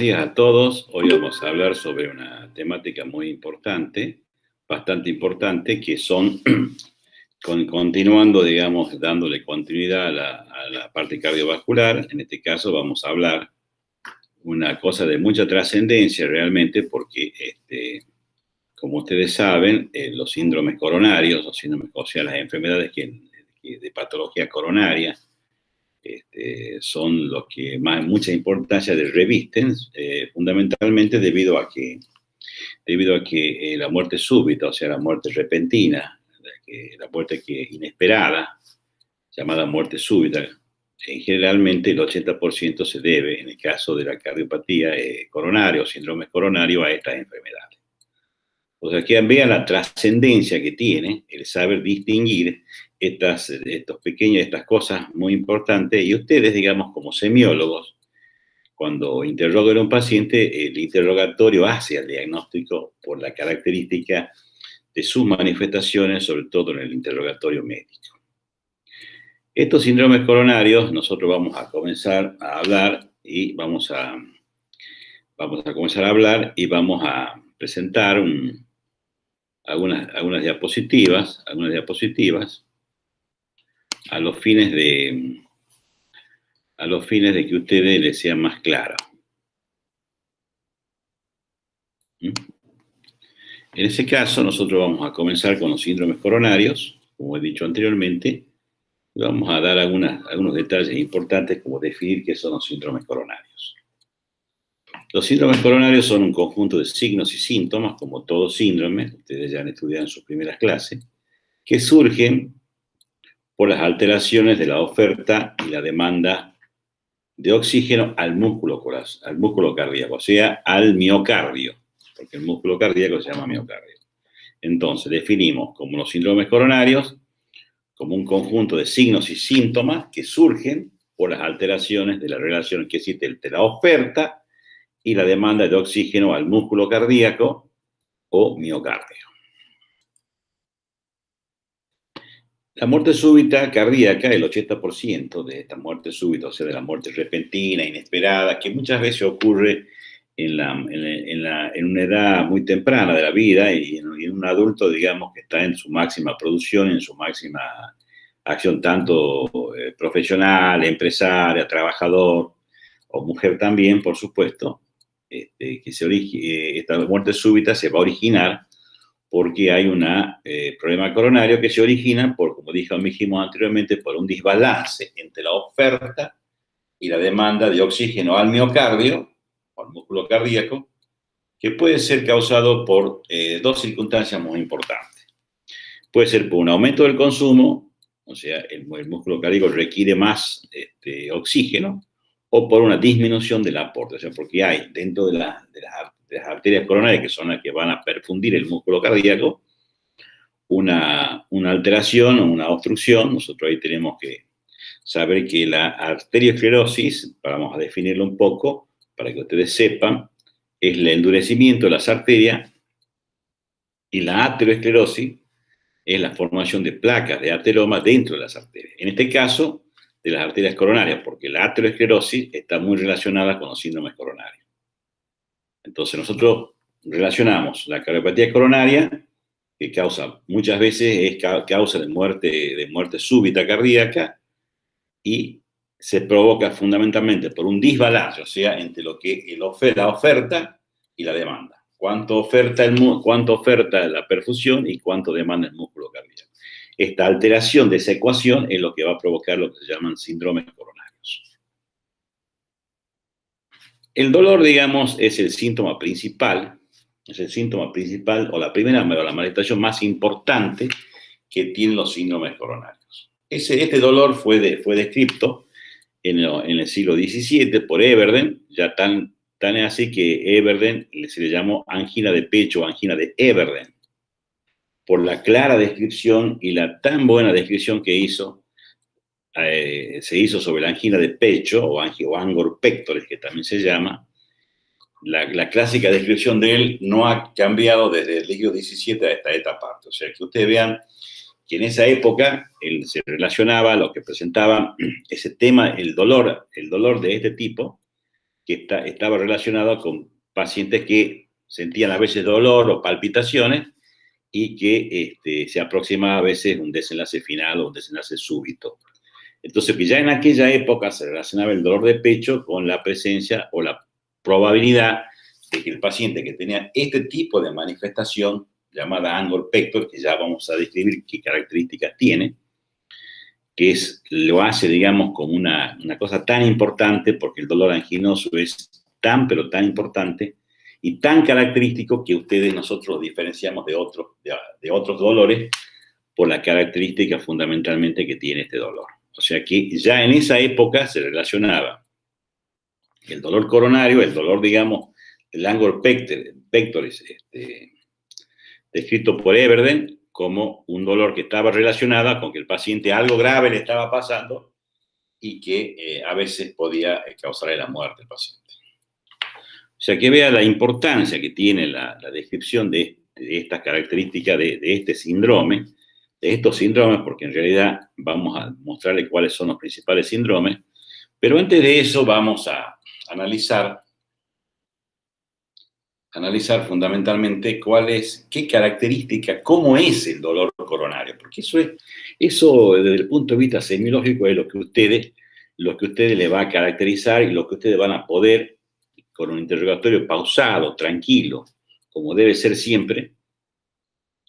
días a todos. Hoy vamos a hablar sobre una temática muy importante, bastante importante, que son, continuando, digamos, dándole continuidad a la parte cardiovascular. En este caso vamos a hablar una cosa de mucha trascendencia realmente, porque, como ustedes saben, los síndromes coronarios, o sea, las enfermedades de patología coronaria, son los que mucha importancia les revisten, fundamentalmente debido a que la muerte súbita, o sea, la muerte repentina, la muerte inesperada, llamada muerte súbita, generalmente el 80% se debe, en el caso de la cardiopatía coronaria o síndrome coronario, a estas enfermedades. O sea, que vean la trascendencia que tiene el saber distinguir estas cosas muy importantes. Y ustedes, digamos, como semiólogos, cuando interrogan a un paciente, el interrogatorio hace el diagnóstico por la característica de sus manifestaciones, sobre todo en el interrogatorio médico. Estos síndromes coronarios, nosotros vamos a comenzar a hablar y vamos a presentar algunas diapositivas a los fines de que ustedes les sea más claro. En ese caso, nosotros vamos a comenzar con los síndromes coronarios, como he dicho anteriormente, y vamos a dar algunos detalles importantes, como definir qué son los síndromes coronarios. Los síndromes coronarios son un conjunto de signos y síntomas, como todo síndrome, ustedes ya han estudiado en sus primeras clases, que surgen por las alteraciones de la oferta y la demanda de oxígeno al músculo cardíaco, o sea, al miocardio, porque el músculo cardíaco se llama miocardio. Entonces, definimos como los síndromes coronarios como un conjunto de signos y síntomas que surgen por las alteraciones de la relación que existe entre la oferta y la demanda de oxígeno al músculo cardíaco o miocardio. La muerte súbita cardíaca, el 80% de esta muerte súbita, o sea, de la muerte repentina, inesperada, que muchas veces ocurre en una edad muy temprana de la vida y en un adulto, digamos, que está en su máxima producción, en su máxima acción, tanto profesional, empresaria, trabajador o mujer también, por supuesto, esta muerte súbita se va a originar porque hay un problema coronario que se origina como dijimos anteriormente, por un desbalance entre la oferta y la demanda de oxígeno al miocardio, o al músculo cardíaco, que puede ser causado por dos circunstancias muy importantes. Puede ser por un aumento del consumo, o sea, el músculo cardíaco requiere más oxígeno, o por una disminución del aporte, o sea, porque hay dentro de las arterias coronarias, que son las que van a perfundir el músculo cardíaco, una alteración o una obstrucción. Nosotros ahí tenemos que saber que la arteriosclerosis, vamos a definirlo un poco, para que ustedes sepan, es el endurecimiento de las arterias, y la aterosclerosis es la formación de placas de ateroma dentro de las arterias. En este caso, de las arterias coronarias, porque la aterosclerosis está muy relacionada con los síndromes coronarios. Entonces nosotros relacionamos la cardiopatía coronaria, que muchas veces es causa de muerte súbita cardíaca, y se provoca fundamentalmente por un desbalance, o sea, entre lo que la oferta y la demanda. Cuánto oferta la perfusión y cuánto demanda el músculo cardíaco. Esta alteración de esa ecuación es lo que va a provocar lo que se llaman síndromes coronarios. El dolor, digamos, es el síntoma principal o la manifestación más importante que tienen los síndromes coronarios. Este dolor fue descrito en el siglo XVII por Everden, ya tan así que Everden se le llamó angina de pecho o angina de Everden, por la clara descripción y la tan buena descripción que se hizo sobre la angina de pecho o angor pectoris, que también se llama. La clásica descripción de él no ha cambiado desde el siglo XVII a esta parte. O sea, que ustedes vean que en esa época él se relacionaba, lo que presentaba ese tema, el dolor de este tipo, que estaba relacionado con pacientes que sentían a veces dolor o palpitaciones y que se aproximaba a veces un desenlace final o un desenlace súbito. Entonces, que ya en aquella época se relacionaba el dolor de pecho con la presencia o la probabilidad de que el paciente que tenía este tipo de manifestación, llamada angor pector, que ya vamos a describir qué características tiene, que lo hace, digamos, como una cosa tan importante, porque el dolor anginoso es tan, pero tan importante y tan característico que nosotros diferenciamos de otros dolores por la característica fundamentalmente que tiene este dolor. O sea que ya en esa época se relacionaba el dolor coronario, el dolor, digamos, el angor pectoris, descrito por Everden, como un dolor que estaba relacionado con que el paciente algo grave le estaba pasando y que a veces podía causarle la muerte al paciente. O sea que vea la importancia que tiene la descripción de estas características de este síndrome, de estos síndromes, porque en realidad vamos a mostrarle cuáles son los principales síndromes, pero antes de eso vamos a analizar fundamentalmente qué característica, cómo es el dolor coronario, porque eso desde el punto de vista semiológico es lo que ustedes le va a caracterizar y lo que ustedes van a poder, con un interrogatorio pausado, tranquilo, como debe ser siempre,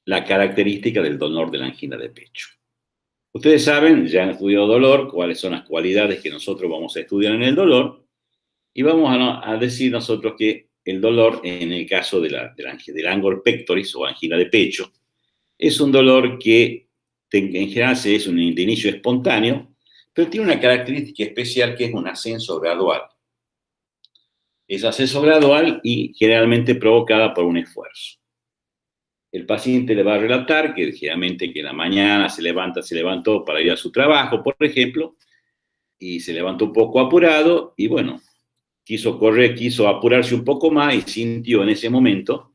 la característica del dolor de la angina de pecho. Ustedes saben, ya han estudiado dolor, cuáles son las cualidades que nosotros vamos a estudiar en el dolor, y vamos a decir nosotros que el dolor, en el caso del angor pectoris o angina de pecho, es un dolor que en general es de inicio espontáneo, pero tiene una característica especial que es un ascenso gradual. Es ascenso gradual y generalmente provocada por un esfuerzo. El paciente le va a relatar que generalmente que en la mañana se levantó para ir a su trabajo, por ejemplo, y se levantó un poco apurado y bueno, quiso apurarse un poco más y sintió en ese momento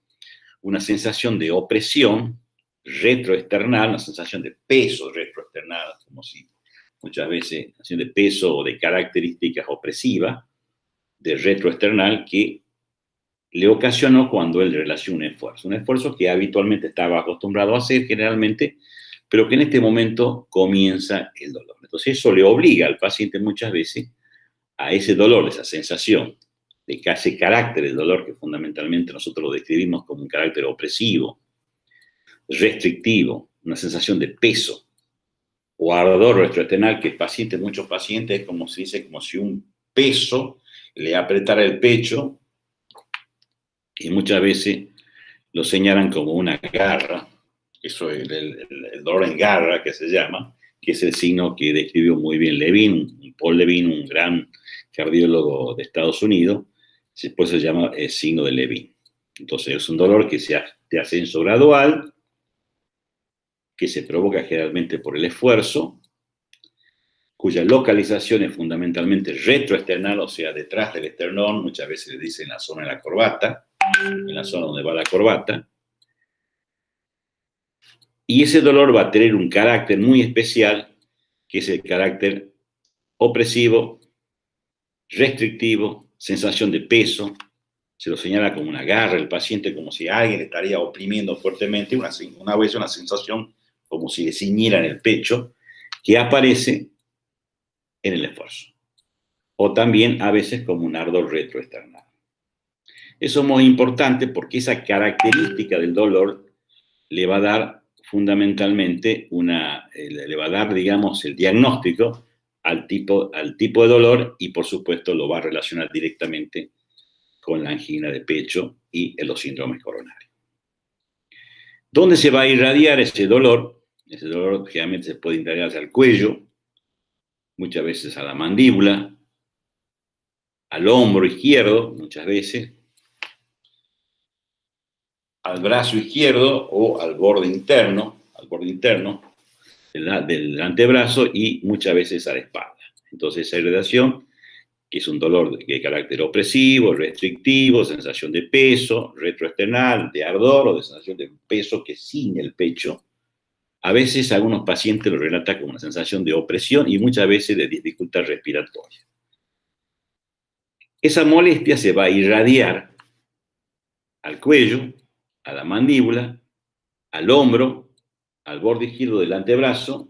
una sensación de opresión retroesternal, una sensación de peso retroesternal, como si muchas veces, sensación de peso o de características opresivas de retroesternal que le ocasionó cuando él realizó un esfuerzo que habitualmente estaba acostumbrado a hacer generalmente, pero que en este momento comienza el dolor. Entonces eso le obliga al paciente muchas veces a ese dolor, esa sensación de ese carácter del dolor que fundamentalmente nosotros lo describimos como un carácter opresivo, restrictivo, una sensación de peso o ardor retroesternal que muchos pacientes es como se dice, como si un peso le apretara el pecho y muchas veces lo señalan como una garra, eso es el dolor en garra que se llama, que es el signo que describió muy bien Levine, Paul Levine, un gran cardiólogo de Estados Unidos, después se llama el signo de Levine. Entonces es un dolor que de ascenso gradual, que se provoca generalmente por el esfuerzo, cuya localización es fundamentalmente retroesternal, o sea, detrás del esternón, muchas veces le dicen en la zona de la corbata, en la zona donde va la corbata, y ese dolor va a tener un carácter muy especial, que es el carácter opresivo, restrictivo, sensación de peso, se lo señala como una garra el paciente, como si alguien le estaría oprimiendo fuertemente, una vez una sensación como si le ciñeran el pecho, que aparece en el esfuerzo. O también a veces como un ardor retroesternal. Eso es muy importante porque esa característica del dolor le va a dar fundamentalmente le va a dar, digamos, el diagnóstico al tipo de dolor y, por supuesto, lo va a relacionar directamente con la angina de pecho y los síndromes coronarios. ¿Dónde se va a irradiar ese dolor? Ese dolor generalmente se puede irradiar hacia el cuello, muchas veces a la mandíbula, al hombro izquierdo, muchas veces, al brazo izquierdo o al borde interno del antebrazo y muchas veces a la espalda. Entonces esa irradiación, que es un dolor de carácter opresivo, restrictivo, sensación de peso, retroesternal, de ardor o de sensación de peso que ciñe el pecho. A veces algunos pacientes lo relatan como una sensación de opresión y muchas veces de dificultad respiratoria. esa molestia se va a irradiar al cuello, a la mandíbula, al hombro, al borde izquierdo del antebrazo,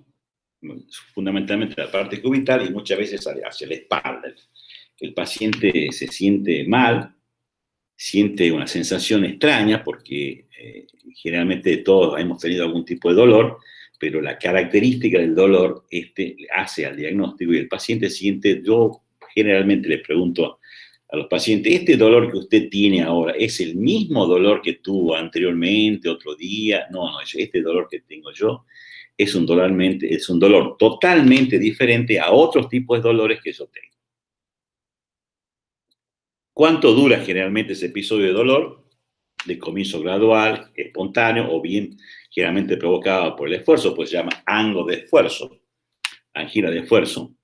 fundamentalmente la parte cubital y muchas veces hacia la espalda. El paciente se siente mal, siente una sensación extraña porque generalmente todos hemos tenido algún tipo de dolor, pero la característica del dolor hace al diagnóstico y el paciente siente, yo generalmente le pregunto a los pacientes, ¿este dolor que usted tiene ahora es el mismo dolor que tuvo anteriormente, otro día? No, este dolor que tengo yo es un dolor totalmente diferente a otros tipos de dolores que yo tengo. ¿Cuánto dura generalmente ese episodio de dolor? De comienzo gradual, espontáneo o bien generalmente provocado por el esfuerzo, pues se llama ángulo de esfuerzo, angina de esfuerzo.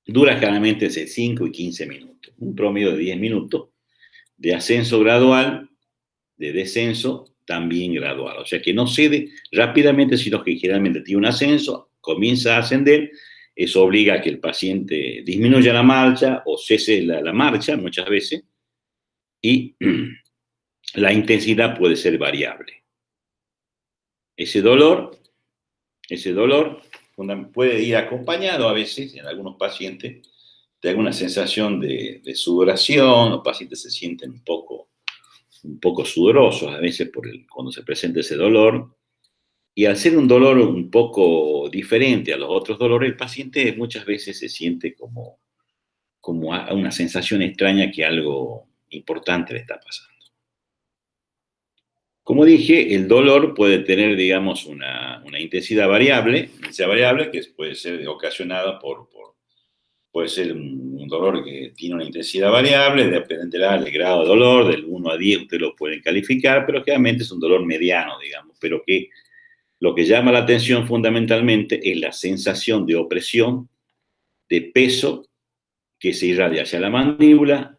Dura generalmente entre 5 y 15 minutos, un promedio de 10 minutos, de ascenso gradual, de descenso también gradual. O sea que no cede rápidamente, sino que generalmente tiene un ascenso, comienza a ascender, eso obliga a que el paciente disminuya la marcha o cese la marcha muchas veces, y la intensidad puede ser variable. Ese dolor puede ir acompañado a veces, en algunos pacientes, de alguna sensación de sudoración, los pacientes se sienten un poco sudorosos a veces cuando se presenta ese dolor, y al ser un dolor un poco diferente a los otros dolores, el paciente muchas veces se siente como una sensación extraña que algo importante le está pasando. Como dije, el dolor puede tener, digamos, una intensidad variable que puede ser ocasionada puede ser un dolor que tiene una intensidad variable, dependerá del grado de dolor, del 1 a 10 ustedes lo pueden calificar, pero generalmente es un dolor mediano, digamos, pero que lo que llama la atención fundamentalmente es la sensación de opresión, de peso que se irradia hacia la mandíbula,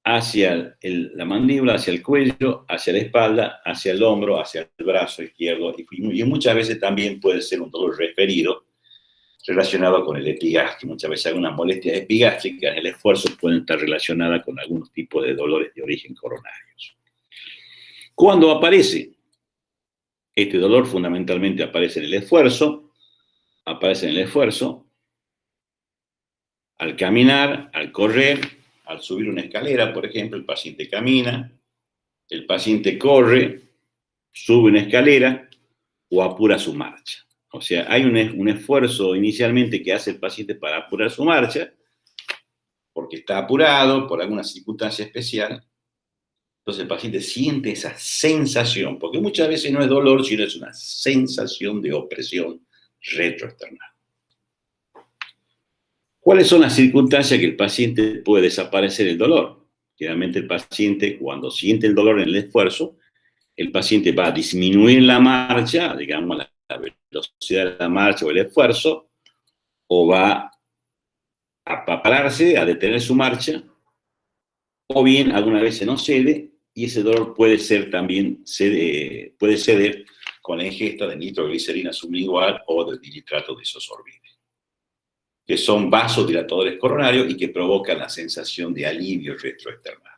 hacia el cuello, hacia la espalda, hacia el hombro, hacia el brazo izquierdo, y muchas veces también puede ser un dolor referido relacionado con el epigastrio. Muchas veces algunas molestias epigástricas en el esfuerzo pueden estar relacionadas con algunos tipos de dolores de origen coronarios. ¿Cuándo aparece? Este dolor fundamentalmente aparece en el esfuerzo, al caminar, al correr, al subir una escalera, por ejemplo, el paciente camina, el paciente corre, sube una escalera o apura su marcha. O sea, hay un esfuerzo inicialmente que hace el paciente para apurar su marcha, porque está apurado por alguna circunstancia especial. Entonces el paciente siente esa sensación, porque muchas veces no es dolor, sino es una sensación de opresión retroesternal. ¿Cuáles son las circunstancias que el paciente puede desaparecer el dolor? Generalmente el paciente, cuando siente el dolor en el esfuerzo, el paciente va a disminuir la marcha, digamos, la velocidad de la marcha o el esfuerzo, o va a pararse, a detener su marcha, o bien alguna vez se no cede, y ese dolor puede ceder con la ingesta de nitroglicerina sublingual o de dinitrato de isosorbide, que son vasodilatadores coronarios y que provocan la sensación de alivio retroesternal.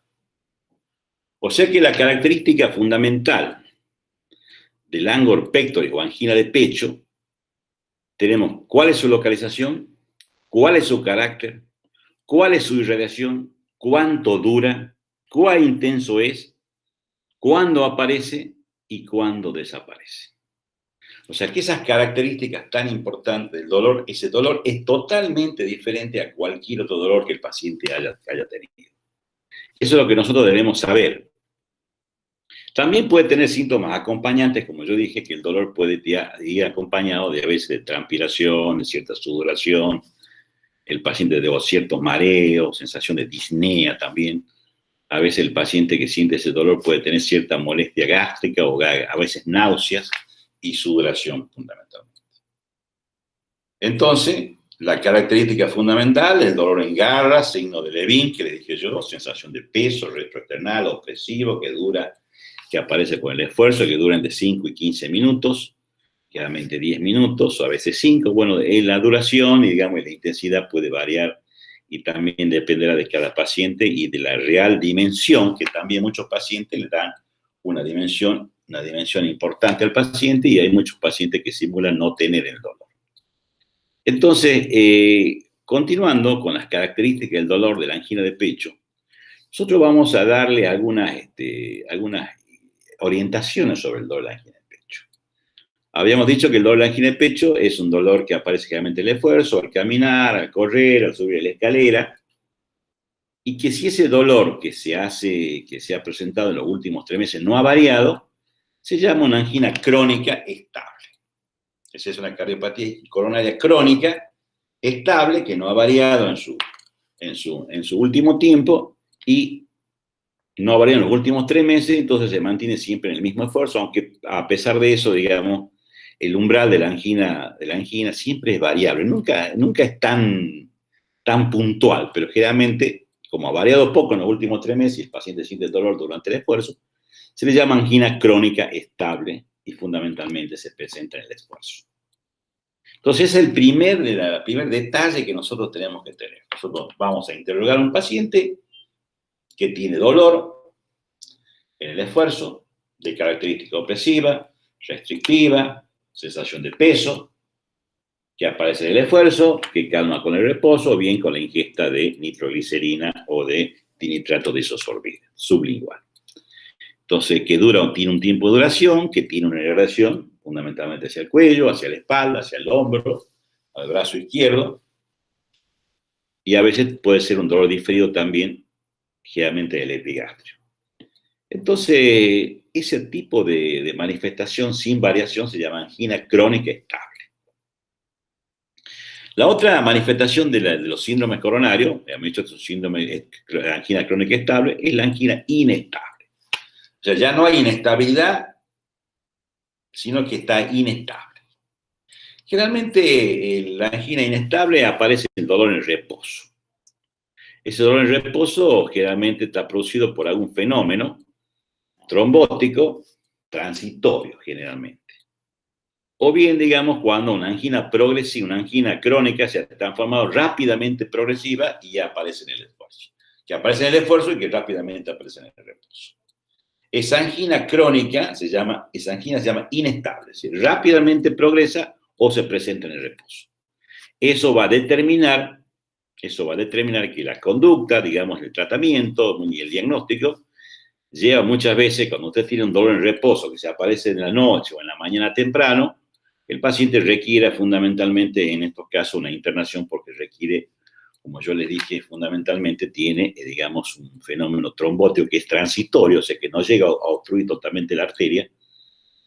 O sea que la característica fundamental del angor pectoris o angina de pecho, tenemos cuál es su localización, cuál es su carácter, cuál es su irradiación, cuánto dura, cuán intenso es, cuándo aparece y cuándo desaparece. O sea que esas características tan importantes del dolor, ese dolor es totalmente diferente a cualquier otro dolor que el paciente haya tenido. Eso es lo que nosotros debemos saber. También puede tener síntomas acompañantes, como yo dije, que el dolor puede ir acompañado de a veces de transpiración, de cierta sudoración, el paciente de ciertos mareos, sensación de disnea también. A veces el paciente que siente ese dolor puede tener cierta molestia gástrica o a veces náuseas y sudoración fundamentalmente. Entonces, la característica fundamental, el dolor en garras, signo de Levin, que le dije yo, sensación de peso retroesternal, opresivo, que aparece con el esfuerzo, que dura entre 5 y 15 minutos, generalmente 10 minutos, o a veces 5. Bueno, la duración y, digamos, la intensidad puede variar y también dependerá de cada paciente y de la real dimensión, que también muchos pacientes le dan una dimensión importante al paciente, y hay muchos pacientes que simulan no tener el dolor. Entonces, continuando con las características del dolor de la angina de pecho, nosotros vamos a darle algunas orientaciones sobre el dolor de la angina de pecho. Habíamos dicho que el dolor de la angina de pecho es un dolor que aparece generalmente en el esfuerzo, al caminar, al correr, al subir la escalera, y que si ese dolor que se ha presentado en los últimos 3 meses no ha variado, se llama una angina crónica estable. Esa es una cardiopatía coronaria crónica estable que no ha variado en su último tiempo y no ha variado en los últimos 3 meses, entonces se mantiene siempre en el mismo esfuerzo, aunque a pesar de eso, digamos, el umbral de la angina siempre es variable, nunca es tan puntual, pero generalmente, como ha variado poco en los últimos 3 meses y el paciente siente dolor durante el esfuerzo, se le llama angina crónica estable y fundamentalmente se presenta en el esfuerzo. Entonces, es el primer detalle que nosotros tenemos que tener. Nosotros vamos a interrogar a un paciente que tiene dolor en el esfuerzo, de característica opresiva, restrictiva, sensación de peso, que aparece en el esfuerzo, que calma con el reposo, o bien con la ingesta de nitroglicerina o de dinitrato de isosorbida sublingual. Entonces, tiene un tiempo de duración, que tiene una irradiación fundamentalmente hacia el cuello, hacia la espalda, hacia el hombro, al brazo izquierdo, y a veces puede ser un dolor diferido también, generalmente del epigastrio. Entonces, ese tipo de manifestación sin variación se llama angina crónica estable. La otra manifestación de los síndromes coronarios, hemos dicho que es un síndrome de angina crónica estable, es la angina inestable. O sea, ya no hay inestabilidad, sino que está inestable. Generalmente, la angina inestable aparece el dolor en el reposo. Ese dolor en reposo generalmente está producido por algún fenómeno trombótico transitorio, generalmente. O bien, digamos, cuando una angina progresiva, una angina crónica se ha transformado rápidamente progresiva y ya aparece en el esfuerzo. Que aparece en el esfuerzo y que rápidamente aparece en el reposo. Esa angina crónica se llama inestable, es decir, rápidamente progresa o se presenta en el reposo. Eso va a determinar que la conducta, digamos, el tratamiento y el diagnóstico lleva muchas veces, cuando usted tiene un dolor en reposo que se aparece en la noche o en la mañana temprano, el paciente requiere fundamentalmente, en estos casos, una internación porque requiere, como yo les dije, fundamentalmente tiene, digamos, un fenómeno trombótico que es transitorio, o sea, que no llega a obstruir totalmente la arteria.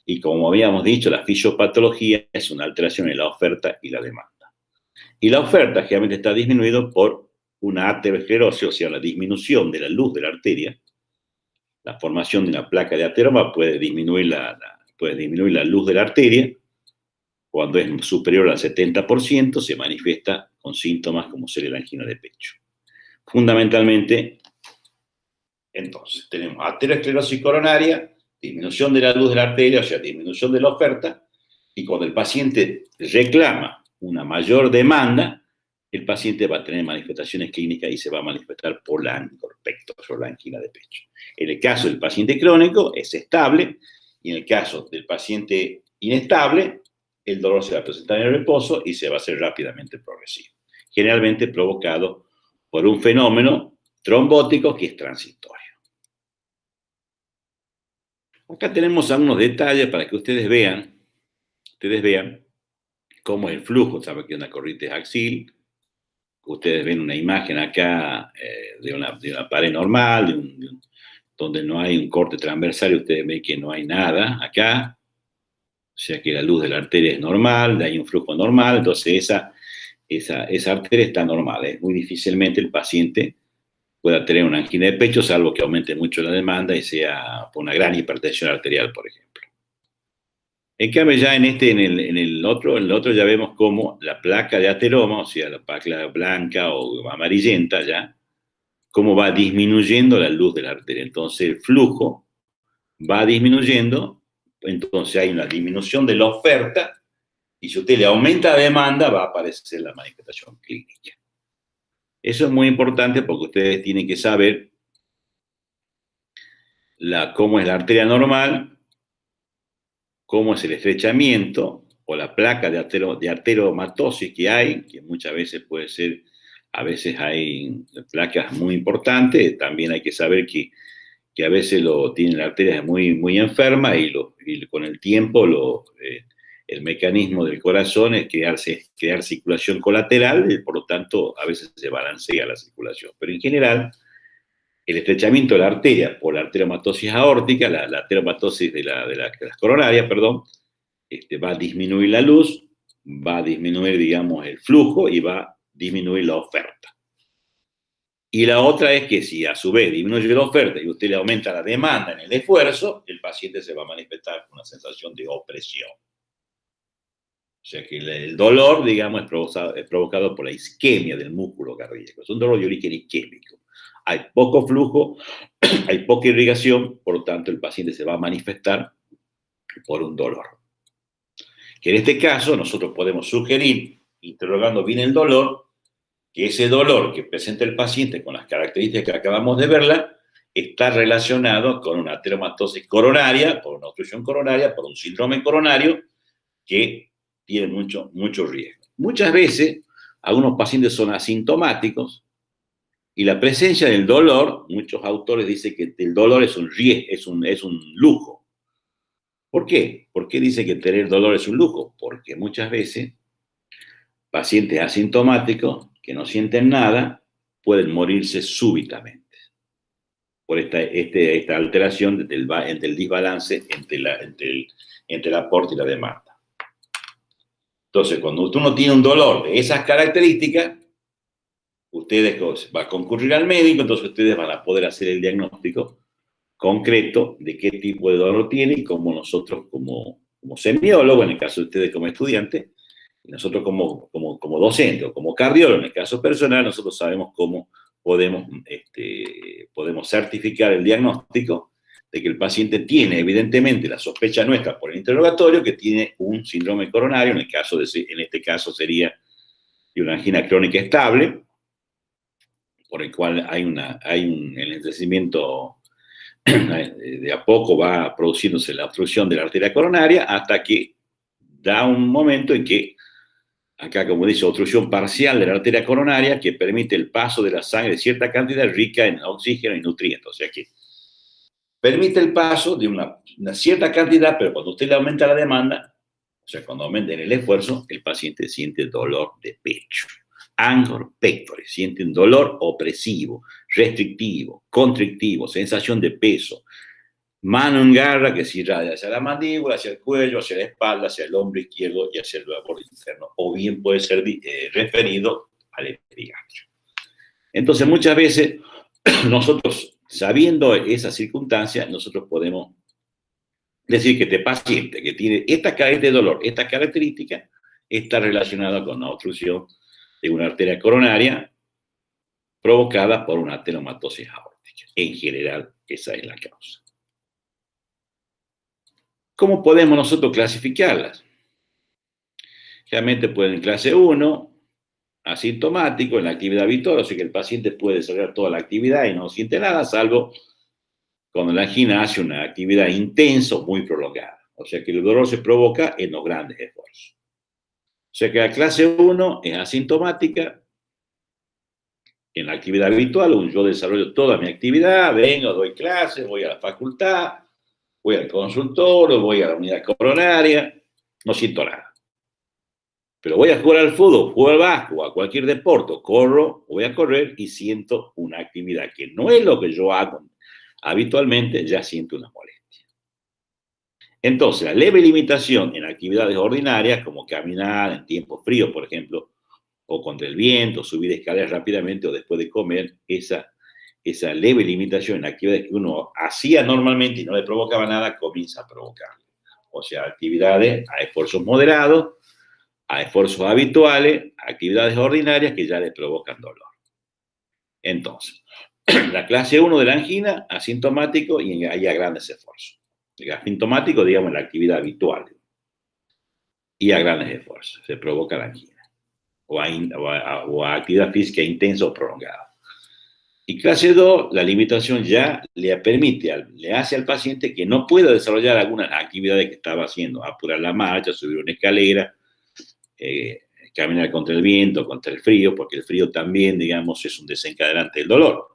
Y como habíamos dicho, la fisiopatología es una alteración en la oferta y la demanda. Y la oferta generalmente está disminuida por una aterosclerosis, o sea, la disminución de la luz de la arteria. La formación de una placa de ateroma puede disminuir la luz de la arteria. Cuando es superior al 70%, se manifiesta con síntomas como ser la angina de pecho. Fundamentalmente, entonces, tenemos aterosclerosis coronaria, disminución de la luz de la arteria, o sea, disminución de la oferta, y cuando el paciente reclama una mayor demanda, el paciente va a tener manifestaciones clínicas y se va a manifestar por la angina de pecho. En el caso del paciente crónico es estable, y en el caso del paciente inestable, el dolor se va a presentar en el reposo y se va a hacer rápidamente progresivo, generalmente provocado por un fenómeno trombótico que es transitorio. Acá tenemos algunos detalles para que ustedes vean cómo es el flujo. Saben que una corriente es axil. Ustedes ven una imagen acá de una pared normal, donde no hay un corte transversal, y ustedes ven que no hay nada acá. O sea que la luz de la arteria es normal, hay un flujo normal, entonces esa arteria está normal. Es muy difícilmente el paciente pueda tener una angina de pecho, salvo que aumente mucho la demanda y sea por una gran hipertensión arterial, por ejemplo. En cambio, ya en el otro ya vemos cómo la placa de ateroma, o sea, la placa blanca o amarillenta ya, cómo va disminuyendo la luz de la arteria. Entonces el flujo va disminuyendo, entonces hay una disminución de la oferta, y si usted le aumenta la demanda, va a aparecer la manifestación clínica. Eso es muy importante porque ustedes tienen que saber cómo es la arteria normal, cómo es el estrechamiento o la placa de arteriomatosis que hay, que muchas veces puede ser, a veces hay placas muy importantes. También hay que saber que a veces tienen arterias muy, muy enfermas y con el tiempo el mecanismo del corazón es crear circulación colateral y por lo tanto a veces se balancea la circulación. Pero en general, el estrechamiento de la arteria por la arteriomatosis aórtica, la arteriomatosis de las coronarias, perdón, va a disminuir la luz, va a disminuir, digamos, el flujo y va a disminuir la oferta. Y la otra es que si a su vez disminuye la oferta y usted le aumenta la demanda en el esfuerzo, el paciente se va a manifestar con una sensación de opresión. O sea que el dolor, digamos, es provocado por la isquemia del músculo cardíaco. Es un dolor de origen isquémico. Hay poco flujo, hay poca irrigación, por lo tanto el paciente se va a manifestar por un dolor. Que en este caso nosotros podemos sugerir, interrogando bien el dolor, que ese dolor que presenta el paciente con las características que acabamos de verla está relacionado con una arteriomatosis coronaria, por una obstrucción coronaria, por un síndrome coronario que tiene mucho riesgo. Muchas veces algunos pacientes son asintomáticos y la presencia del dolor, muchos autores dicen que el dolor es un riesgo, es un lujo. ¿Por qué? ¿Por qué dice que tener dolor es un lujo? Porque muchas veces pacientes asintomáticos que no sienten nada pueden morirse súbitamente por esta alteración entre el desbalance entre el aporte y la demanda. Entonces, cuando usted no tiene un dolor de esas características, ustedes van a concurrir al médico, entonces ustedes van a poder hacer el diagnóstico concreto de qué tipo de dolor tiene y cómo nosotros como semiólogos, en el caso de ustedes como estudiantes, y nosotros como docente o como cardiólogo, en el caso personal, nosotros sabemos cómo podemos certificar el diagnóstico de que el paciente tiene, evidentemente, la sospecha nuestra por el interrogatorio, que tiene un síndrome coronario, en este caso sería de una angina crónica estable, por el cual hay un enlentecimiento de a poco va produciéndose la obstrucción de la arteria coronaria hasta que da un momento en que, acá como dice, obstrucción parcial de la arteria coronaria que permite el paso de la sangre de cierta cantidad rica en oxígeno y nutrientes. O sea que permite el paso de una cierta cantidad, pero cuando usted le aumenta la demanda, o sea, cuando aumenta el esfuerzo, el paciente siente dolor de pecho. Angor pectoris, siente un dolor opresivo, restrictivo, constrictivo, sensación de peso, mano en garra que se irradia hacia la mandíbula, hacia el cuello, hacia la espalda, hacia el hombro izquierdo y hacia el borde interno, o bien puede ser referido al epigastrio. Entonces, muchas veces nosotros, sabiendo esa circunstancia, nosotros podemos decir que este paciente que tiene esta característica de dolor, esta característica, está relacionada con una obstrucción de una arteria coronaria provocada por una arteriomatosis aórtica. En general, esa es la causa. ¿Cómo podemos nosotros clasificarlas? Realmente pueden en clase 1, asintomático, en la actividad habitual, o sea que el paciente puede desarrollar toda la actividad y no siente nada, salvo cuando la angina hace una actividad intensa o muy prolongada. O sea que el dolor se provoca en los grandes esfuerzos. O sea que la clase 1 es asintomática. En la actividad habitual, yo desarrollo toda mi actividad, vengo, doy clases, voy a la facultad, voy al consultorio, voy a la unidad coronaria, no siento nada. Pero voy a jugar al fútbol, juego al básquet, a cualquier deporte, corro, voy a correr y siento una actividad que no es lo que yo hago habitualmente, ya siento una molestia. Entonces, la leve limitación en actividades ordinarias, como caminar en tiempo frío, por ejemplo, o contra el viento, subir escaleras rápidamente o después de comer, esa leve limitación en actividades que uno hacía normalmente y no le provocaba nada, comienza a provocarle. O sea, actividades a esfuerzos moderados, a esfuerzos habituales, actividades ordinarias que ya le provocan dolor. Entonces, la clase 1 de la angina, asintomático y ahí a grandes esfuerzos. El asintomático, digamos, en la actividad habitual y a grandes esfuerzos, se provoca la angina. o a actividad física intensa o prolongada. Y clase 2, la limitación ya le hace al paciente que no pueda desarrollar algunas actividades que estaba haciendo, apurar la marcha, subir una escalera, caminar contra el viento, contra el frío, porque el frío también, digamos, es un desencadenante del dolor.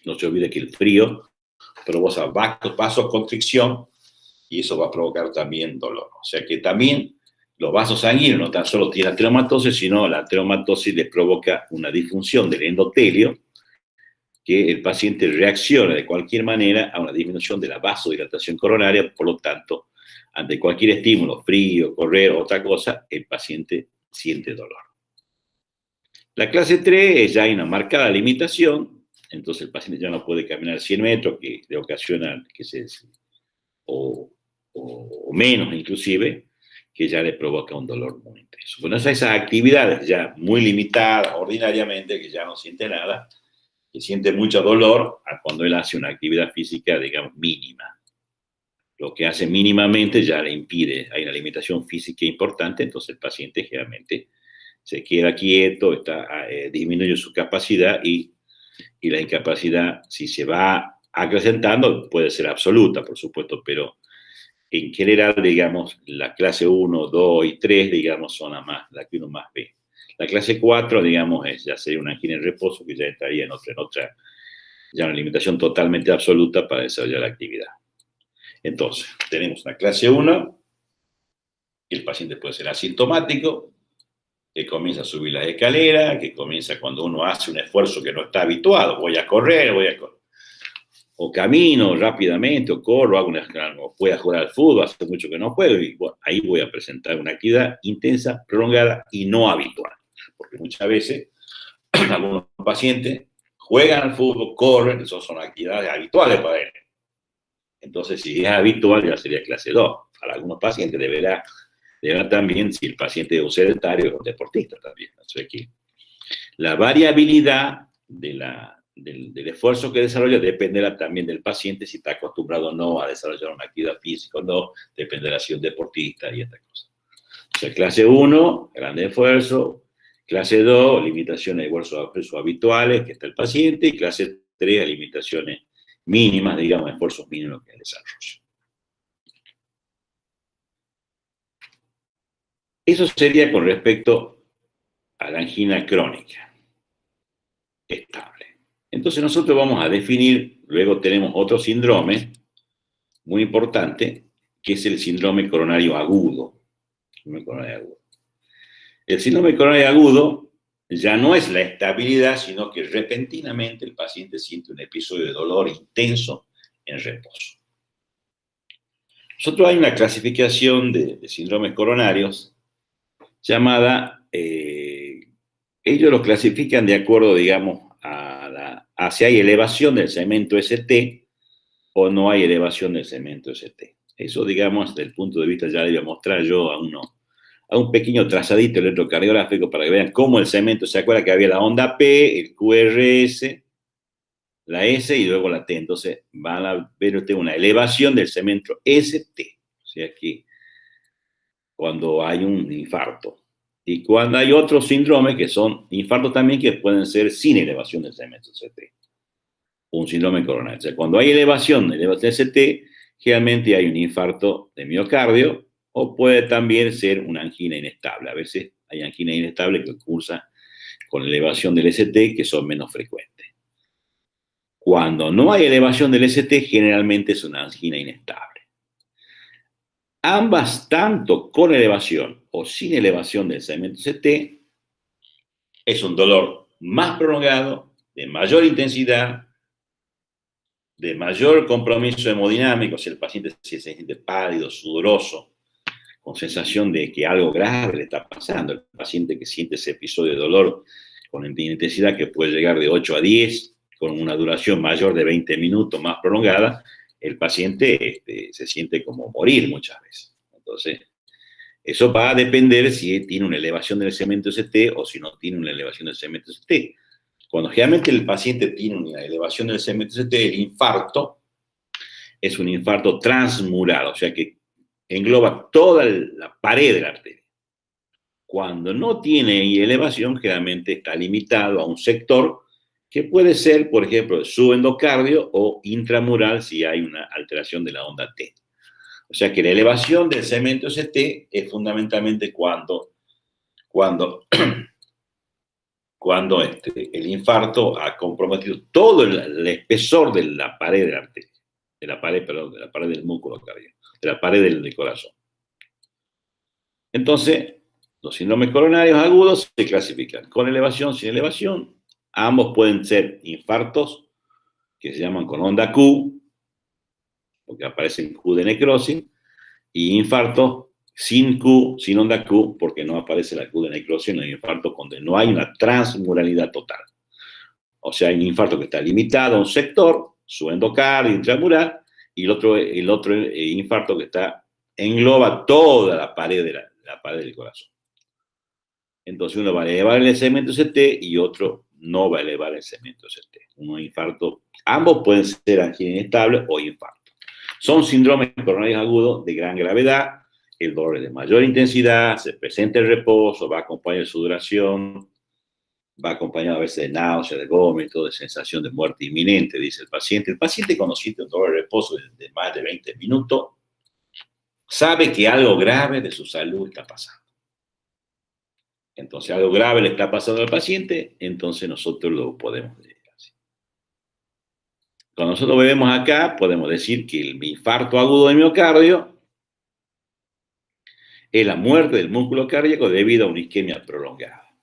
No se olvide que el frío provoca vasoconstricción y eso va a provocar también dolor. O sea que también los vasos sanguíneos no tan solo tienen ateromatosis, sino la ateromatosis le provoca una disfunción del endotelio, que el paciente reacciona de cualquier manera a una disminución de la vasodilatación coronaria, por lo tanto, ante cualquier estímulo, frío, correr, otra cosa, el paciente siente dolor. La clase 3 ya hay una marcada limitación, entonces el paciente ya no puede caminar 100 metros, que le ocasiona o menos inclusive, que ya le provoca un dolor muy intenso. Bueno, esas actividades ya muy limitadas, ordinariamente, que ya no siente nada, que siente mucho dolor a cuando él hace una actividad física, digamos, mínima. Lo que hace mínimamente ya le impide, hay una limitación física importante, entonces el paciente generalmente se queda quieto, disminuye su capacidad y la incapacidad, si se va acrecentando, puede ser absoluta, por supuesto, pero en general, digamos, la clase 1, 2 y 3, digamos, son la que uno más ve. La clase 4, digamos, ya sería una angina en reposo, que ya estaría en otra, ya una limitación totalmente absoluta para desarrollar la actividad. Entonces, tenemos una clase 1, que el paciente puede ser asintomático, que comienza a subir las escaleras, que comienza cuando uno hace un esfuerzo que no está habituado, voy a correr, o camino rápidamente, o corro, o voy a jugar al fútbol, hace mucho que no juego, y bueno, ahí voy a presentar una actividad intensa, prolongada y no habitual. Porque muchas veces algunos pacientes juegan al fútbol, corren, esas son actividades habituales para él. Entonces, si es habitual, ya sería clase 2. Para algunos pacientes deberá también, si el paciente es un sedentario o deportista también. O sea que la variabilidad del esfuerzo que desarrolla dependerá también del paciente, si está acostumbrado o no a desarrollar una actividad física o no, dependerá si es un deportista y esta cosa. O sea, clase 1, grande esfuerzo. Clase 2, limitaciones de esfuerzos habituales que está el paciente. Y clase 3, limitaciones mínimas, digamos, esfuerzos mínimos que el desarrollo. Eso sería con respecto a la angina crónica estable. Entonces nosotros vamos a definir, luego tenemos otro síndrome muy importante, que es el síndrome coronario agudo. El síndrome coronario agudo ya no es la estabilidad, sino que repentinamente el paciente siente un episodio de dolor intenso en reposo. Nosotros hay una clasificación de síndromes coronarios llamada, ellos lo clasifican de acuerdo, digamos, a si hay elevación del segmento ST o no hay elevación del segmento ST. Eso, digamos, desde el punto de vista, ya le voy a mostrar yo a un pequeño trazadito electrocardiográfico para que vean cómo el segmento, ¿se acuerda que había la onda P, el QRS, la S y luego la T? Entonces van a ver usted una elevación del segmento ST, o sea que cuando hay un infarto. Y cuando hay otros síndromes que son infartos también, que pueden ser sin elevación del segmento ST. Un síndrome coronario. O sea, cuando hay elevación del ST, generalmente hay un infarto de miocardio o puede también ser una angina inestable. A veces hay angina inestable que cursa con elevación del ST, que son menos frecuentes. Cuando no hay elevación del ST, generalmente es una angina inestable. Ambas, tanto con elevación o sin elevación del segmento ST, es un dolor más prolongado, de mayor intensidad, de mayor compromiso hemodinámico, si el paciente se siente pálido, sudoroso, con sensación de que algo grave le está pasando, el paciente que siente ese episodio de dolor con intensidad que puede llegar de 8 a 10, con una duración mayor de 20 minutos, más prolongada, el paciente se siente como morir muchas veces. Entonces, eso va a depender si tiene una elevación del segmento ST o si no tiene una elevación del segmento ST. Cuando generalmente el paciente tiene una elevación del segmento ST, el infarto es un infarto transmural, o sea que engloba toda la pared de la arteria. Cuando no tiene elevación, generalmente está limitado a un sector que puede ser, por ejemplo, subendocardio o intramural si hay una alteración de la onda T. O sea que la elevación del segmento ST es fundamentalmente cuando el infarto ha comprometido todo el espesor de la pared de la arteria, de la pared del músculo cardíaco, de la pared del corazón. Entonces, los síndromes coronarios agudos se clasifican con elevación, sin elevación. Ambos pueden ser infartos que se llaman con onda Q, porque aparecen Q de necrosis, y infartos sin Q, sin onda Q, porque no aparece la Q de necrosis en el infarto donde no hay una transmuralidad total. O sea, hay un infarto que está limitado a un sector, su endocardio, intramural, y el otro infarto que engloba toda la pared, la pared del corazón. Entonces uno va a elevar el segmento ST y otro no va a elevar el segmento ST. Un infarto, ambos pueden ser angina inestable o infarto. Son síndromes coronarios agudos de gran gravedad, el dolor es de mayor intensidad, se presenta el reposo, va a acompañar su duración, va acompañado a veces de náusea, de vómito, de sensación de muerte inminente, dice el paciente. El paciente cuando siente un dolor de reposo de más de 20 minutos, sabe que algo grave de su salud está pasando. Entonces algo grave le está pasando al paciente, entonces nosotros lo podemos decir así. Cuando nosotros vemos acá, podemos decir que el infarto agudo de miocardio es la muerte del músculo cardíaco debido a una isquemia prolongada.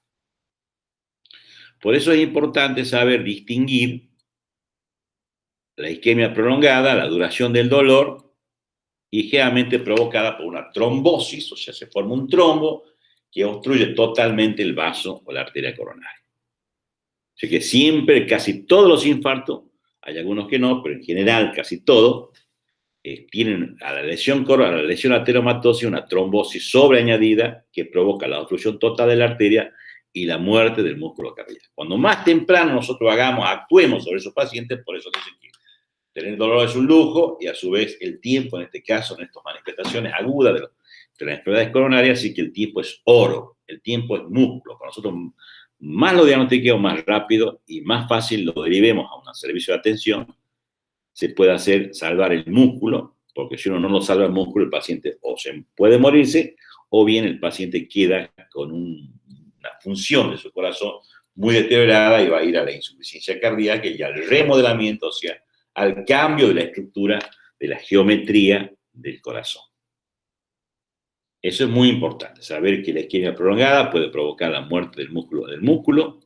Por eso es importante saber distinguir la isquemia prolongada, la duración del dolor, y generalmente provocada por una trombosis, o sea, se forma un trombo que obstruye totalmente el vaso o la arteria coronaria. Así que siempre, casi todos los infartos, hay algunos que no, pero en general casi todos, tienen a la lesión arteriomatosis una trombosis sobreañadida que provoca la obstrucción total de la arteria y la muerte del músculo cardíaco. Cuando más temprano nosotros actuemos sobre esos pacientes, por eso dicen que tener dolor es un lujo y a su vez el tiempo, en este caso, en estas manifestaciones agudas de las enfermedades coronarias, sí que el tiempo es oro, el tiempo es músculo. Para nosotros más lo diagnostiquemos más rápido y más fácil lo derivemos a un servicio de atención, se puede hacer salvar el músculo, porque si uno no lo salva el músculo, el paciente o se puede morirse, o bien el paciente queda con una función de su corazón muy deteriorada y va a ir a la insuficiencia cardíaca y al remodelamiento, o sea, al cambio de la estructura, de la geometría del corazón. Eso es muy importante, saber que la isquemia prolongada puede provocar la muerte del músculo.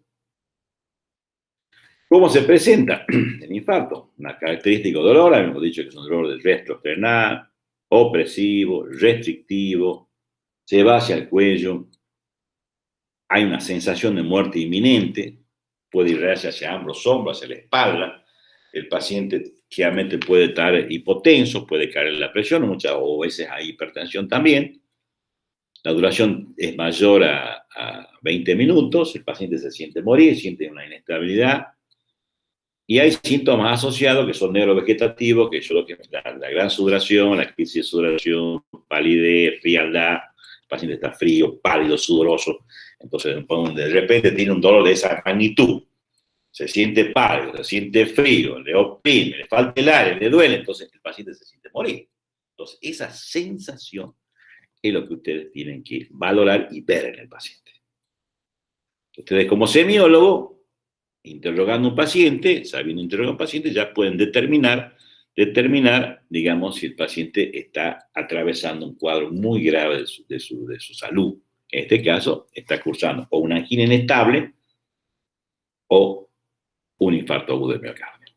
¿Cómo se presenta el infarto? Una característica dolor, habíamos dicho que es un dolor del retroesternal, opresivo, restrictivo, se va hacia el cuello, hay una sensación de muerte inminente, puede irradiarse hacia ambos hombros, hacia la espalda, el paciente generalmente puede estar hipotenso, puede caer en la presión, muchas veces hay hipertensión también. La duración es mayor a 20 minutos, el paciente se siente morir, siente una inestabilidad. Y hay síntomas asociados que son neurovegetativos, que son la gran sudoración, la crisis de sudoración, palidez, frialdad, el paciente está frío, pálido, sudoroso. Entonces, de repente tiene un dolor de esa magnitud. Se siente pálido, se siente frío, le oprime, le falta el aire, le duele, entonces el paciente se siente morir. Entonces, esa sensación es lo que ustedes tienen que valorar y ver en el paciente. Ustedes como semiólogo, interrogando a un paciente, sabiendo interrogar a un paciente, ya pueden determinar, digamos, si el paciente está atravesando un cuadro muy grave de su salud. En este caso, está cursando o una angina inestable o un infarto agudo del miocardio.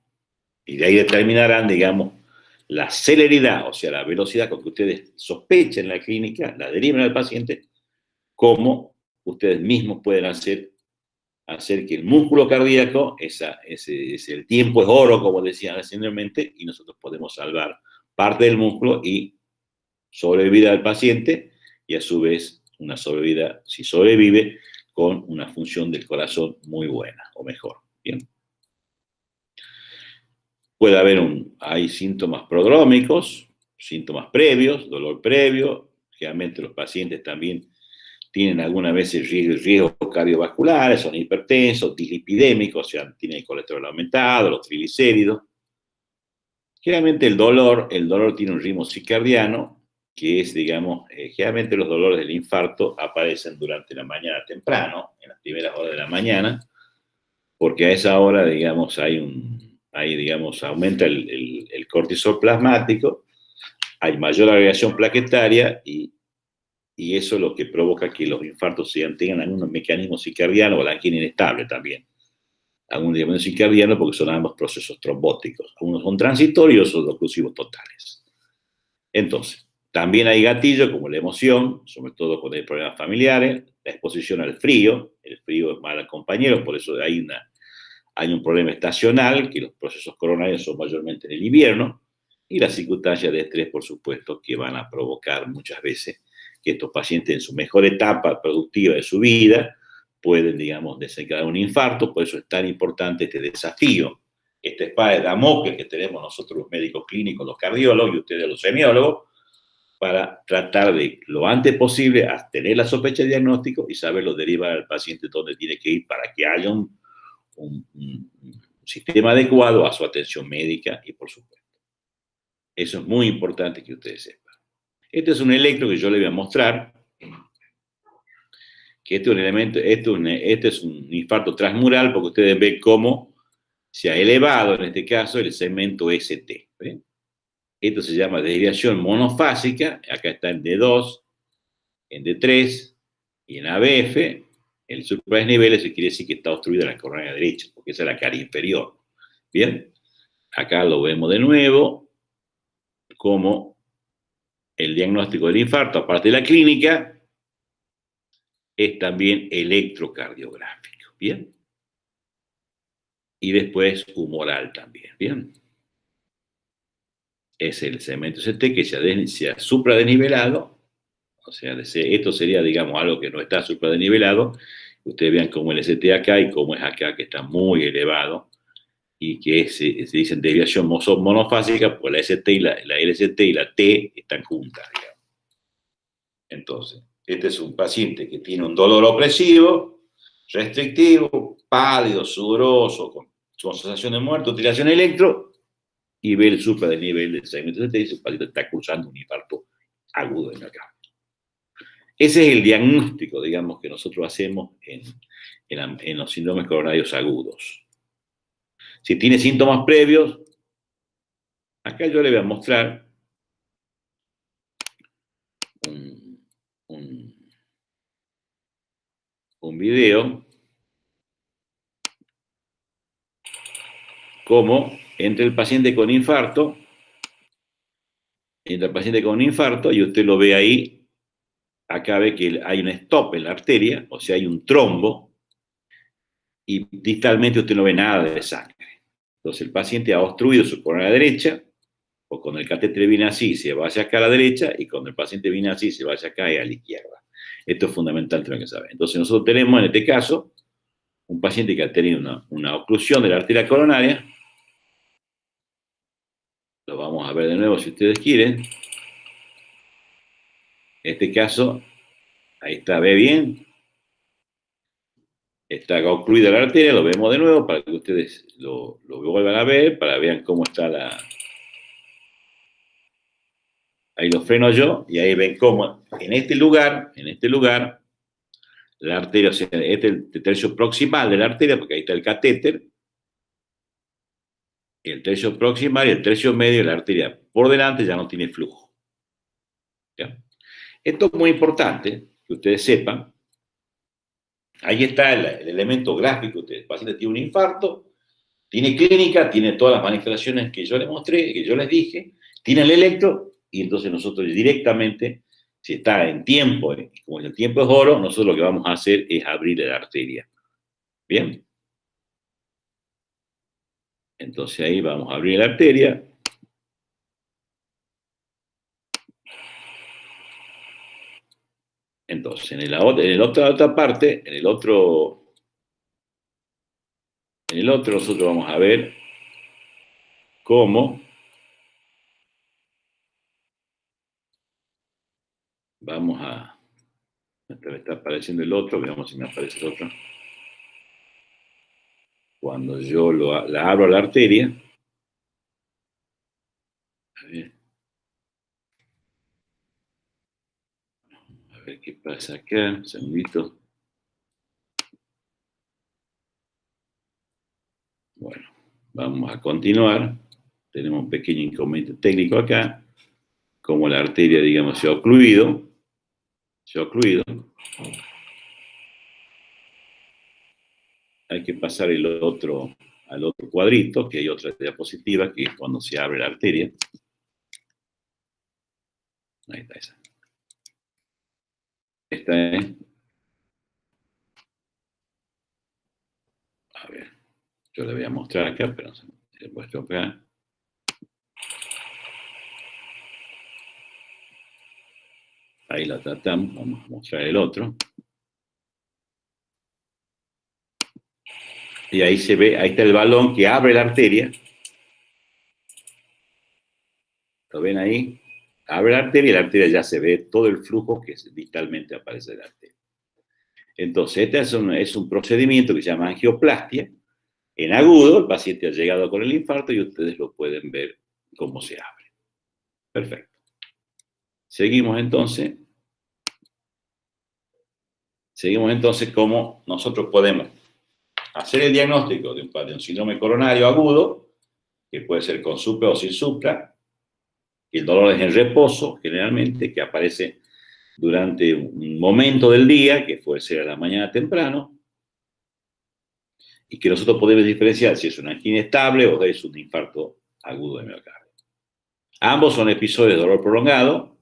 Y de ahí determinarán, digamos, la celeridad, o sea, la velocidad con que ustedes sospechen en la clínica, la deriven al paciente, cómo ustedes mismos pueden hacer que el músculo cardíaco, el tiempo es oro, como decían recientemente, y nosotros podemos salvar parte del músculo y sobrevivir al paciente, y a su vez una sobrevida, si sobrevive, con una función del corazón muy buena o mejor. Bien. Puede haber hay síntomas prodrómicos, síntomas previos, dolor previo. Generalmente los pacientes también tienen algunas veces riesgos cardiovasculares, son hipertensos, dislipidémicos, o sea, tienen el colesterol aumentado, los triglicéridos. Generalmente el dolor tiene un ritmo circadiano, que es, digamos, generalmente los dolores del infarto aparecen durante la mañana temprano, en las primeras horas de la mañana, porque a esa hora, digamos, digamos, aumenta el cortisol plasmático, hay mayor agregación plaquetaria y eso es lo que provoca que los infartos tengan algunos mecanismos circadianos o la angina inestable también. Algunos llaman circadianos porque son ambos procesos trombóticos. Algunos son transitorios, otros oclusivos totales. Entonces, también hay gatillos como la emoción, sobre todo cuando hay problemas familiares, la exposición al frío, el frío es mal compañero, por eso hay un problema estacional, que los procesos coronarios son mayormente en el invierno, y las circunstancias de estrés, por supuesto, que van a provocar muchas veces que estos pacientes en su mejor etapa productiva de su vida pueden, digamos, desencadenar un infarto. Por eso es tan importante este desafío, esta espada de Damocles que tenemos nosotros los médicos clínicos, los cardiólogos y ustedes los semiólogos, para tratar de, lo antes posible, tener la sospecha de diagnóstico y saberlo derivar al paciente donde tiene que ir para que haya un sistema adecuado a su atención médica y por supuesto. Eso es muy importante que ustedes sepan. Este es un electro que yo les voy a mostrar, que este es un elemento, este es un infarto transmural, porque ustedes ven cómo se ha elevado, en este caso, el segmento ST. ¿Ven? Esto se llama desviación monofásica, acá está en D2, en D3 y en ABF. El supradesnivel se quiere decir que está obstruida la coronaria derecha, porque esa es la cara inferior. Bien, acá lo vemos de nuevo, como el diagnóstico del infarto, aparte de la clínica, es también electrocardiográfico. Bien. Y después humoral también. Bien. Es el segmento ST que se ha supradesnivelado. O sea, esto sería, digamos, algo que no está supradesnivelado. Ustedes vean cómo el ST acá y cómo es acá, que está muy elevado y que se dicen desviación monofásica, pues la ST y la LST y la T están juntas, digamos. Entonces, este es un paciente que tiene un dolor opresivo, restrictivo, pálido, sudoroso, con sensación de muerte, utilización electro, y ve el supradesnivel del segmento ST y dice, el paciente está cursando un infarto agudo en acá. Ese es el diagnóstico, digamos, que nosotros hacemos en los síndromes coronarios agudos. Si tiene síntomas previos, acá yo le voy a mostrar un video como entre el paciente con infarto, y usted lo ve ahí, acá ve que hay un stop en la arteria, o sea, hay un trombo, y distalmente usted no ve nada de sangre. Entonces el paciente ha obstruido su coronaria derecha, o cuando el catéter viene así, se va hacia acá a la derecha, y cuando el paciente viene así, se va hacia acá y a la izquierda. Esto es fundamental, tener que saber. Entonces nosotros tenemos, en este caso, un paciente que ha tenido una oclusión de la arteria coronaria. Lo vamos a ver de nuevo si ustedes quieren. En este caso, ahí está, ¿ve bien? Está ocluida la arteria, lo vemos de nuevo para que ustedes lo vuelvan a ver, para que vean cómo está la... Ahí lo freno yo y ahí ven cómo en este lugar, la arteria, o sea, este es el tercio proximal de la arteria, porque ahí está el catéter, el tercio proximal y el tercio medio de la arteria por delante ya no tiene flujo. ¿Ya? Esto es muy importante que ustedes sepan. Ahí está el elemento gráfico. El paciente tiene un infarto, tiene clínica, tiene todas las manifestaciones que yo les mostré, que yo les dije, tiene el electro, y entonces nosotros directamente, si está en tiempo, como el tiempo es oro, nosotros lo que vamos a hacer es abrir la arteria. ¿Bien? Entonces ahí vamos a abrir la arteria. Entonces, en la otra parte, en el otro nosotros vamos a ver cómo vamos a Me está apareciendo el otro, veamos si me aparece el otro. Cuando yo la abro a la arteria, a ver qué pasa acá, un segundito. Bueno, vamos a continuar. Tenemos un pequeño inconveniente técnico acá. Como la arteria, digamos, se ha ocluido, hay que pasar al otro cuadrito, que hay otra diapositiva, que es cuando se abre la arteria. Ahí está esa. Esta es. A ver, yo le voy a mostrar acá, pero se muestro acá. Ahí la tratamos, vamos a mostrar el otro. Y ahí se ve, ahí está el balón que abre la arteria. ¿Lo ven ahí? Abre la arteria y la arteria ya se ve todo el flujo que vitalmente aparece de la arteria. Entonces, este es un procedimiento que se llama angioplastia. En agudo, el paciente ha llegado con el infarto y ustedes lo pueden ver cómo se abre. Perfecto. Seguimos entonces cómo nosotros podemos hacer el diagnóstico de un síndrome coronario agudo, que puede ser con supra o sin supra. El dolor es en reposo, generalmente, que aparece durante un momento del día, que puede ser a la mañana temprano, y que nosotros podemos diferenciar si es una angina estable o es un infarto agudo de miocardio. Ambos son episodios de dolor prolongado,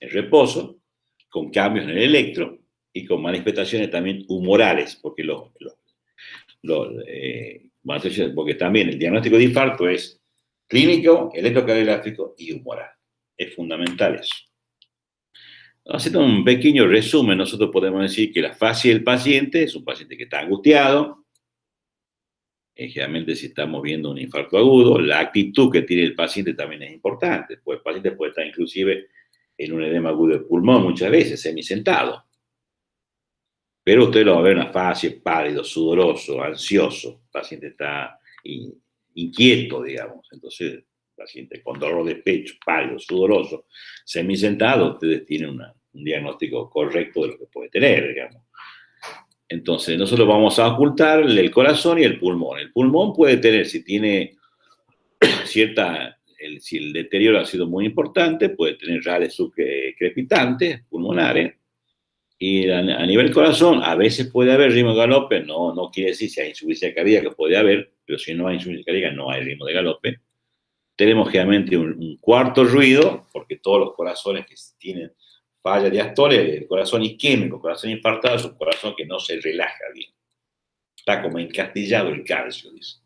en reposo, con cambios en el electro y con manifestaciones también humorales, porque porque también el diagnóstico de infarto es clínico, electrocardiográfico y humoral. Es fundamental eso. Haciendo un pequeño resumen, nosotros podemos decir que la fase del paciente es un paciente que está angustiado. Generalmente si estamos viendo un infarto agudo, la actitud que tiene el paciente también es importante. Pues el paciente puede estar inclusive en un edema agudo del pulmón muchas veces, semisentado. Pero usted lo va a ver en una fase pálido, sudoroso, ansioso. El paciente está inquieto, digamos. Entonces, el paciente con dolor de pecho, pálido, sudoroso, semisentado, ustedes tienen un diagnóstico correcto de lo que puede tener, digamos. Entonces, nosotros vamos a ocultar el corazón y el pulmón. El pulmón puede tener, si tiene si el deterioro ha sido muy importante, puede tener rales subcrepitantes pulmonares. Y a nivel corazón, a veces puede haber ritmo de galope, no quiere decir si hay insuficiencia cardíaca, puede haber, pero si no hay insuficiencia cardíaca, no hay ritmo de galope. Tenemos generalmente un cuarto ruido, porque todos los corazones que tienen falla diastólica, el corazón isquémico, el corazón infartado, es un corazón que no se relaja bien. Está como encastillado el calcio, dice.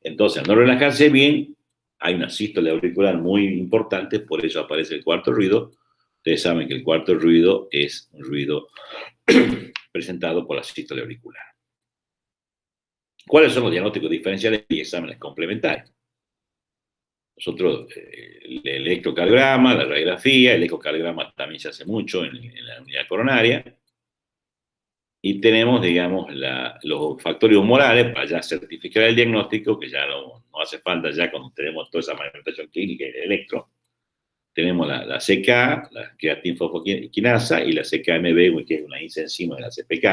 Entonces, al no relajarse bien, hay una sístole auricular muy importante, por eso aparece el cuarto ruido. Ustedes saben que el cuarto ruido es un ruido presentado por la sístole auricular. ¿Cuáles son los diagnósticos diferenciales y exámenes complementarios? Nosotros, el electrocardiograma, la radiografía, el ecocardiograma también se hace mucho en la unidad coronaria. Y tenemos, digamos, los factores humorales para ya certificar el diagnóstico, que ya no hace falta ya cuando tenemos toda esa manifestación clínica y el electro. Tenemos la CK, la creatinfosfoquinasa, y la CKMB, que es una enzima de la CPK,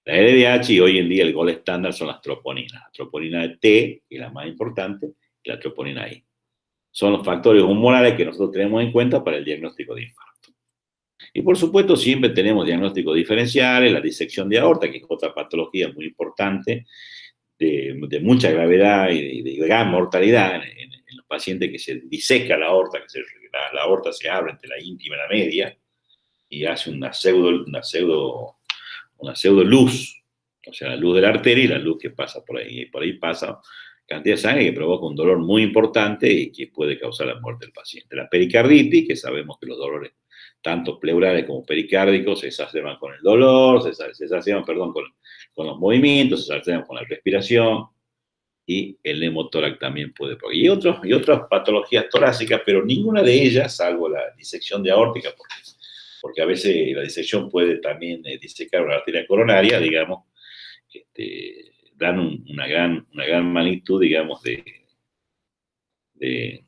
la LDH, y hoy en día el gol estándar son las troponinas. La troponina T, que es la más importante, y la troponina I. Son los factores humorales que nosotros tenemos en cuenta para el diagnóstico de infarto. Y por supuesto siempre tenemos diagnósticos diferenciales, la disección de aorta, que es otra patología muy importante, de mucha gravedad y de gran mortalidad en los pacientes que se diseca la aorta, la aorta se abre entre la íntima y la media y hace una pseudo luz, o sea, la luz de la arteria y la luz que pasa por ahí. Y por ahí pasa cantidad de sangre que provoca un dolor muy importante y que puede causar la muerte del paciente. La pericarditis, que sabemos que los dolores tanto pleurales como pericárdicos se exacerban con el dolor, se exacerban, con los movimientos, se exacerban con la respiración, y el neumotórax también puede provocar. Y otras patologías torácicas, pero ninguna de ellas, salvo la disección de aórtica, porque porque a veces la disección puede también disecar una arteria coronaria, digamos, dan una gran magnitud, digamos, de, de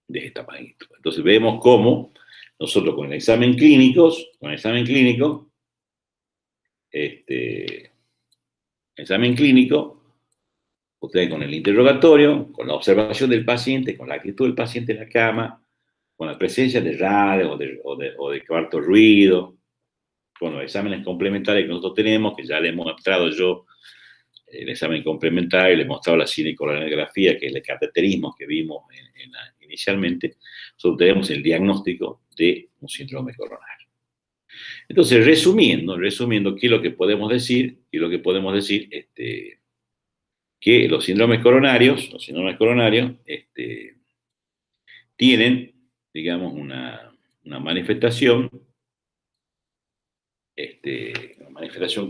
esta magnitud. Entonces vemos cómo nosotros con el examen clínico, ustedes con el interrogatorio, con la observación del paciente, con la actitud del paciente en la cama, con la presencia de radio o de cuarto ruido, con los exámenes complementarios que nosotros tenemos, que ya le he mostrado yo el examen complementario, le he mostrado la cinecoronografía, que es el cateterismo que vimos inicialmente, nosotros tenemos el diagnóstico de un síndrome coronario. Entonces, resumiendo, ¿qué es lo que podemos decir? Que los síndromes coronarios tienen, digamos, una manifestación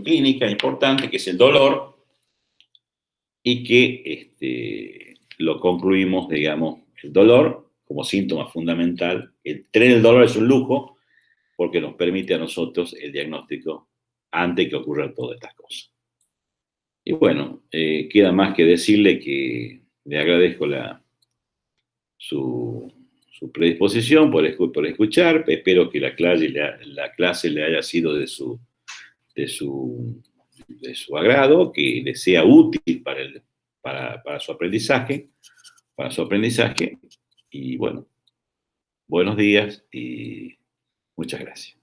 clínica importante, que es el dolor, y que lo concluimos, digamos, el dolor como síntoma fundamental. Tener el dolor es un lujo porque nos permite a nosotros el diagnóstico antes que ocurran todas estas cosas. Y bueno, queda más que decirle que le agradezco su predisposición por escuchar. Espero que la clase le haya sido de su agrado, que le sea útil para su aprendizaje. Y bueno, buenos días y muchas gracias.